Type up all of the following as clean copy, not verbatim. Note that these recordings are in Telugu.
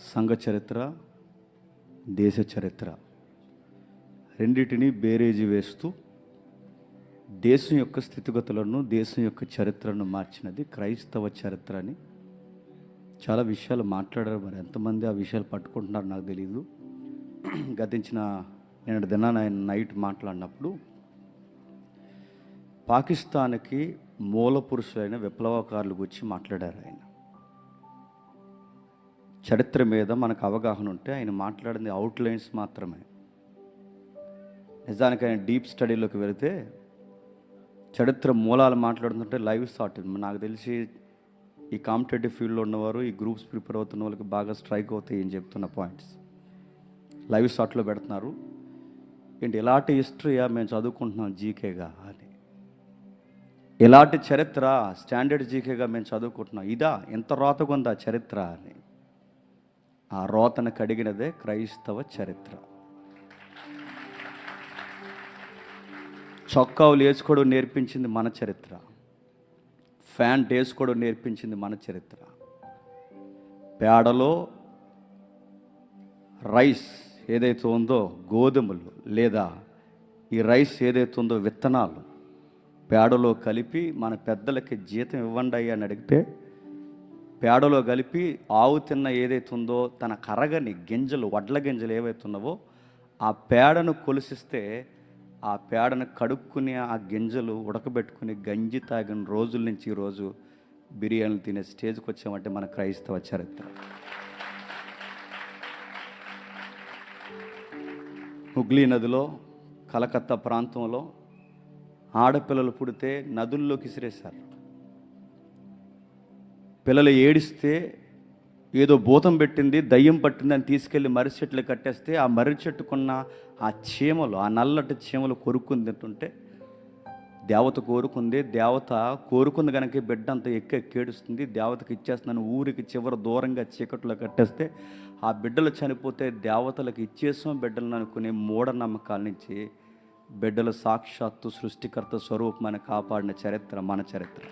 సంఘ చరిత్ర, దేశ చరిత్ర రెండింటినీ బేరేజీ వేస్తూ దేశం యొక్క స్థితిగతులను, దేశం యొక్క చరిత్రను మార్చినది క్రైస్తవ చరిత్ర అని చాలా విషయాలు మాట్లాడారు. మరి ఎంతమంది ఆ విషయాలు పట్టుకుంటున్నారు నాకు తెలియదు. గతించిన నిన్నటి దినాన ఆయన నైట్ మాట్లాడినప్పుడు పాకిస్తాన్కి మూల పురుషులైన విప్లవకారుల గురించి మాట్లాడారు. ఆయన చరిత్ర మీద మనకు అవగాహన ఉంటే ఆయన మాట్లాడింది అవుట్లైన్స్ మాత్రమే. నిజానికి ఆయన డీప్ స్టడీలోకి వెళితే చరిత్ర మూలాలు మాట్లాడుతుంటే లైవ్ షాట్. నాకు తెలిసి ఈ కాంపిటేటివ్ ఫీల్డ్లో ఉన్నవారు, ఈ గ్రూప్స్ ప్రిపేర్ అవుతున్న వాళ్ళకి బాగా స్ట్రైక్ అవుతాయి ఏం చెప్తున్న పాయింట్స్ లైవ్ షాట్లో పెడుతున్నారు. ఏంటి ఎలాంటి హిస్టరీయా మేము చదువుకుంటున్నాం జీకేగా అని, ఎలాంటి చరిత్ర స్టాండర్డ్ జీకేగా మేము చదువుకుంటున్నాం, ఇదా ఎంత రోతగుందా చరిత్ర అని. ఆ రోతను కడిగినదే క్రైస్తవ చరిత్ర. చొక్కావులు వేసుకోవడం నేర్పించింది మన చరిత్ర, ఫ్యాంట్ వేసుకోవడం నేర్పించింది మన చరిత్ర. పేడలో రైస్ ఏదైతే ఉందో, గోధుమలు లేదా ఈ రైస్ ఏదైతే ఉందో విత్తనాలు పేడలో కలిపి మన పెద్దలకి జీతం ఇవ్వండి అని అడిగితే పేడలో కలిపి ఆవు తిన్న ఏదైతే ఉందో తన కరగని గింజలు, వడ్ల గింజలు ఏవైతే ఉన్నావో ఆ పేడను కొలిసిస్తే ఆ పేడను కడుక్కుని ఆ గింజలు ఉడకబెట్టుకుని గంజి తాగిన రోజుల నుంచి ఈరోజు బిర్యానీలు తినే స్టేజ్కి వచ్చామంటే మన క్రైస్తవ చరిత్ర. హుగ్లీ నదిలో, కలకత్తా ప్రాంతంలో ఆడపిల్లలు పుడితే నదుల్లోకి విసిరేశారు. పిల్లలు ఏడిస్తే ఏదో భూతం పెట్టింది, దయ్యం పట్టింది అని తీసుకెళ్ళి మర్రి చెట్లు కట్టేస్తే ఆ మర్రి చెట్టుకున్న ఆ చీమలు, ఆ నల్లటి చీమలు కొరుక్కుని తింటుంటే దేవత కోరుకుంది. దేవత కోరుకుంది కనుక బిడ్డ అంతా ఎక్కేడుస్తుంది. దేవతకి ఇచ్చేస్తున్నాను ఊరికి చివరి దూరంగా చీకట్లో కట్టేస్తే ఆ బిడ్డలు చనిపోతే దేవతలకు ఇచ్చేసాం బిడ్డలను అనుకునే మూఢనమ్మకాల నుంచి బిడ్డలు సాక్షాత్తు సృష్టికర్త స్వరూపమని కాపాడిన చరిత్ర మన చరిత్ర.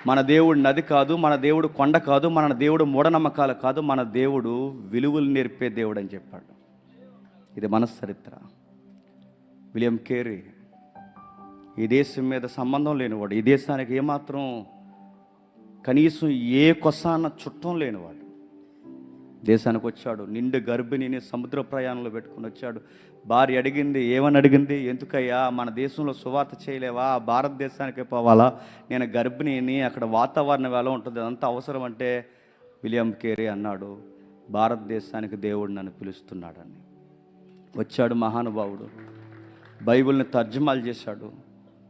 మన దేవుడు నది కాదు, మన దేవుడు కొండ కాదు, మన దేవుడు మూఢనమ్మకాలు కాదు, మన దేవుడు విలువలు నేర్పే దేవుడు అని చెప్పాడు. ఇది మన చరిత్ర. విలియం కేరీ ఈ దేశం మీద సంబంధం లేనివాడు, ఈ దేశానికి ఏమాత్రం కనీసం ఏ కొసాన చుట్టం లేనివాడు దేశానికి వచ్చాడు. నిండు గర్భిణిని సముద్ర ప్రయాణంలో పెట్టుకుని వచ్చాడు. భార్య అడిగింది, ఏమని అడిగింది, ఎందుకయ్యా మన దేశంలో సువార్త చేయలేవా, భారతదేశానికే పోవాలా, నేను గర్భిణిని, అక్కడ వాతావరణం ఎలా ఉంటుంది, అదంతా అవసరం అంటే విలియం కేరీ అన్నాడు, భారతదేశానికి దేవుడు నన్ను పిలుస్తున్నాడని. వచ్చాడు మహానుభావుడు, బైబిల్ని తర్జుమాలు చేశాడు.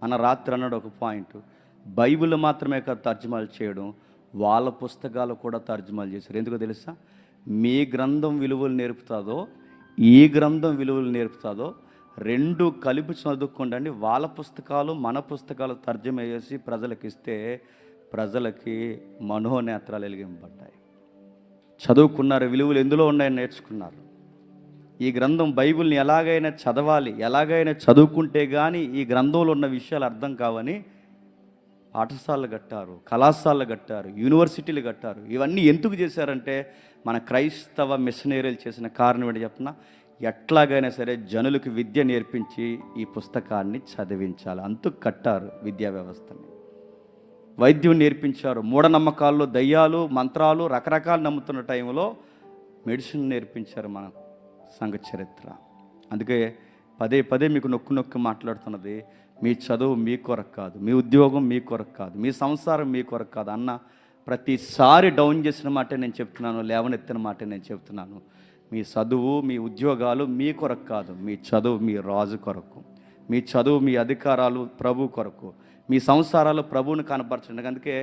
అన్న రాత్రి అన్నాడు ఒక పాయింట్, బైబిల్ మాత్రమే కాదు తర్జుమాలు చేయడం, వాళ్ళ పుస్తకాలు కూడా తర్జుమాలు చేశారు. ఎందుకో తెలుసా, మీ గ్రంథం విలువలు నేర్పుతాదో ఈ గ్రంథం విలువలు నేర్పుతాదో రెండు కలిపి చదువుకోండి. వాళ్ళ పుస్తకాలు మన పుస్తకాలు తర్జుమా చేసి ప్రజలకు ఇస్తే ప్రజలకి మనోనేత్రాలు వెలిగింపబడ్డాయి. చదువుకున్నారు, విలువలు ఎందులో ఉన్నాయని నేర్చుకున్నారు. ఈ గ్రంథం బైబిల్ని ఎలాగైనా చదవాలి, ఎలాగైనా చదువుకుంటే కానీ ఈ గ్రంథంలో ఉన్న విషయాలు అర్థం కావని పాఠశాలలు కట్టారు, కళాశాలలు కట్టారు, యూనివర్సిటీలు కట్టారు. ఇవన్నీ ఎందుకు చేశారంటే మన క్రైస్తవ మిషనరీలు చేసిన కారణం ఏంటి చెప్పిన, ఎట్లాగైనా సరే జనులకు విద్య నేర్పించి ఈ పుస్తకాన్ని చదివించాలి. అందుకు కట్టారు విద్యా వ్యవస్థని. వైద్యం నేర్పించారు. మూఢనమ్మకాల్లో దయ్యాలు, మంత్రాలు రకరకాలు నమ్ముతున్న టైంలో మెడిసిన్ నేర్పించారు మన సంఘ చరిత్ర. అందుకే పదే పదే మీకు నొక్కి మాట్లాడుతున్నది, మీ చదువు మీ కొరకు కాదు, మీ ఉద్యోగం మీ కొరకు కాదు, మీ సంసారం మీ కొరకు కాదు అన్న ప్రతిసారి డౌన్ చేసిన మాట నేను చెప్తున్నాను, లేవనెత్తిన మాట నేను చెప్తున్నాను. మీ చదువు, మీ ఉద్యోగాలు మీ కొరకు కాదు, మీ చదువు మీ రాజు కొరకు, మీ చదువు మీ అధికారాలు ప్రభు కొరకు, మీ సంసారాలు ప్రభువుని కనపరచండి. అందుకే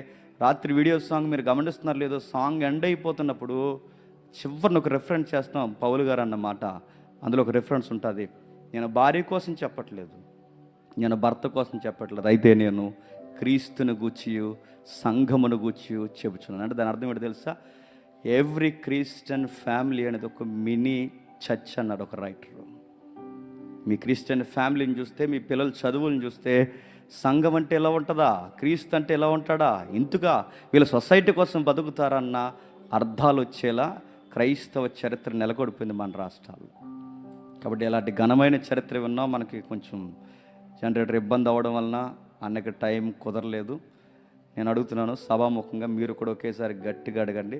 రాత్రి వీడియో సాంగ్ మీరు గమనిస్తున్నారు లేదో, సాంగ్ ఎండ్ అయిపోతున్నప్పుడు చివరిని ఒక రెఫరెన్స్ చేస్తాం, పౌలు గారు అన్నమాట. అందులో ఒక రెఫరెన్స్ ఉంటుంది, నేను భార్య కోసం చెప్పట్లేదు, నేను భర్త కోసం చెప్పట్లేదు, అయితే నేను క్రీస్తుని గూర్చియు సంఘమును గూర్చియు చెబుతున్నాను. అంటే దాని అర్థం ఏంటో తెలుసా, ఎవ్రీ క్రిస్టియన్ ఫ్యామిలీ అనేది ఒక మినీ చర్చ్ అన్నాడు ఒక రైటరు. మీ క్రిస్టియన్ ఫ్యామిలీని చూస్తే, మీ పిల్లల చదువులను చూస్తే సంఘం అంటే ఎలా ఉంటుందా, క్రీస్తు అంటే ఎలా ఉంటాడా, ఇంతగా వీళ్ళ సొసైటీ కోసం బతుకుతారన్న అర్థాలు వచ్చేలా క్రైస్తవ చరిత్ర నెలకొల్పింది మన రాష్ట్రాల్లో. కాబట్టి ఇలాంటి ఘనమైన చరిత్ర విన్నా మనకి కొంచెం జనరేటర్ ఇబ్బంది అవ్వడం వలన అన్నకి టైం కుదరలేదు. నేను అడుగుతున్నాను సభాముఖంగా, మీరు కూడా ఒకేసారి గట్టిగా అడగండి.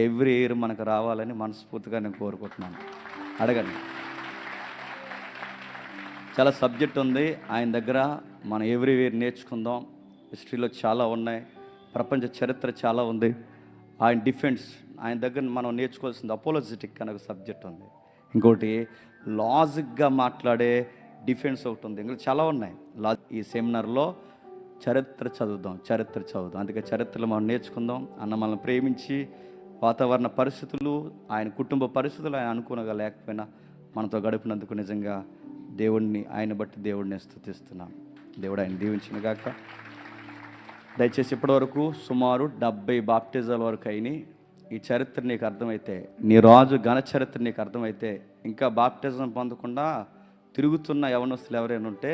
ఎవ్రీ ఇయర్ మనకు రావాలని మనస్ఫూర్తిగా నేను కోరుకుంటున్నాను. అడగండి. చాలా సబ్జెక్ట్ ఉంది ఆయన దగ్గర, మనం ఎవ్రీ ఇయర్ నేర్చుకుందాం. హిస్టరీలో చాలా ఉన్నాయి, ప్రపంచ చరిత్ర చాలా ఉంది. ఆయన డిఫెన్స్, ఆయన దగ్గర మనం నేర్చుకోవాల్సింది అపోలోజిటిక్ అనే ఒక సబ్జెక్ట్ ఉంది. ఇంకోటి లాజిక్గా మాట్లాడే డిఫెన్స్ ఒకటి ఉంది. ఇంకా చాలా ఉన్నాయి. ఈ సెమినార్లో చరిత్ర చదువుదాం. అందుకే చరిత్రలో మనం నేర్చుకుందాం. అన్న మనల్ని ప్రేమించి వాతావరణ పరిస్థితులు, ఆయన కుటుంబ పరిస్థితులు ఆయన అనుకూలంగా లేకపోయినా మనతో గడిపినందుకు నిజంగా ఆయన బట్టి దేవుడిని స్తుతిస్తున్నాను. దేవుడు ఆయన దీవించిన గాక. దయచేసి ఇప్పటివరకు సుమారు 70 బాప్టిజాల వరకు అయినాయి. ఈ చరిత్ర నీకు అర్థమైతే, నీ రాజు ఘన చరిత్ర నీకు అర్థమైతే, ఇంకా బాప్టిజం పొందకుండా తిరుగుతున్న యవనస్తులు ఎవరైనా ఉంటే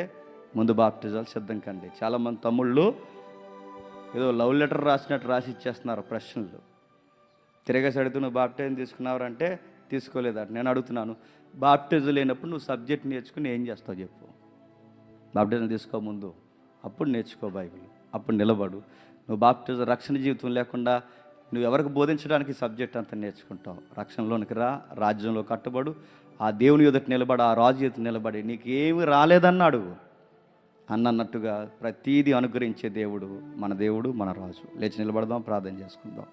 ముందు బాప్టిజాలు సిద్ధం కండి. చాలామంది తమ్ముళ్ళు ఏదో లవ్ లెటర్ రాసినట్టు రాసి ఇచ్చేస్తున్నారు ప్రశ్నలు. తిరగేసి అడుగుతూ నువ్వు బాప్టిజం తీసుకున్నావంటే తీసుకోలేదంట. నేను అడుగుతున్నాను, బాప్టిజం లేనప్పుడు నువ్వు సబ్జెక్ట్ నేర్చుకుని ఏం చేస్తావు చెప్పు. బాప్టిజం తీసుకో ముందు, అప్పుడు నేర్చుకో బైబిల్, అప్పుడు నిలబడు. నువ్వు బాప్టిజం రక్షణ జీవితం లేకుండా నువ్వు ఎవరికి బోధించడానికి సబ్జెక్ట్ అంతా నేర్చుకుంటావు. రక్షణలోనికి రా, రాజ్యంలో కట్టుబడు, ఆ దేవుని ఎదుట నిలబడి, ఆ రాజు ఎదుట నిలబడి, నీకు ఏమి రాలేదన్నాడు అన్నట్టుగా ప్రతీది అనుగ్రహించే దేవుడు మన రాజు. లేచి నిలబడదాం, ప్రార్థన చేసుకుందాం.